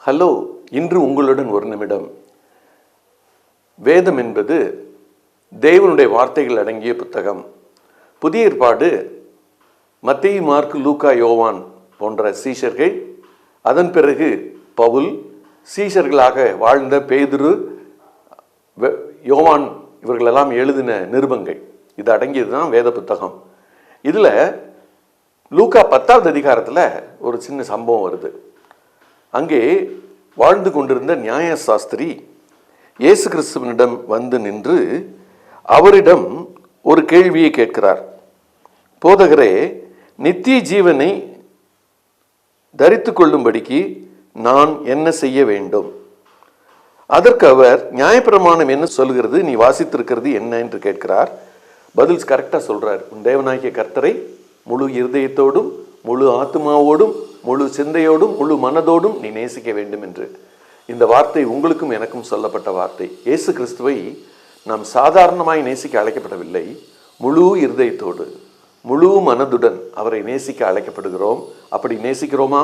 Hello, இன்று உங்களுடன் ஒரு நிமிடம். வேதம் என்பது தேவனுடைய வார்த்தைகள் அடங்கிய புத்தகம். புதிய ஏற்பாடு மத்தேயு, மார்க்கு, லூக்கா, யோவான் போன்ற சீஷர்கள், அதன் பிறகு பவுல், சீஷர்களாக வாழ்ந்த பேதுரு, யோவான் இவர்களெல்லாம் எழுதின நிருபங்கள், இது அடங்கியது தான் வேத புத்தகம். இதில் லூக்கா 10வது அதிகாரத்தில் ஒரு சின்ன சம்பவம் வருது. அங்கே வாழ்ந்து கொண்டிருந்த நியாயசாஸ்திரி இயேசு கிறிஸ்துவனிடம் வந்து நின்று அவரிடம் ஒரு கேள்வியை கேட்கிறார். போதகரே, நித்திய ஜீவனை தரித்து கொள்ளும்படிக்கு நான் என்ன செய்ய வேண்டும்? அதற்கு அவர், நியாயப்பிரமாணம் என்ன சொல்கிறது, நீ வாசித்திருக்கிறது என்ன என்று கேட்கிறார். பதில் கரெக்டாக சொல்றார். உன் தேவனாகிய கர்த்தரை முழு இருதயத்தோடும், முழு ஆத்மாவோடும், முழு சிந்தையோடும், முழு மனதோடும் நீ நேசிக்க வேண்டும் என்று. இந்த வார்த்தை உங்களுக்கும் எனக்கும் சொல்லப்பட்ட வார்த்தை. இயேசு கிறிஸ்துவை நாம் சாதாரணமாய் நேசிக்க அழைக்கப்படவில்லை. முழு இருதயத்தோடு, முழு மனதுடன் அவரை நேசிக்க அழைக்கப்படுகிறோம். அப்படி நேசிக்கிறோமா?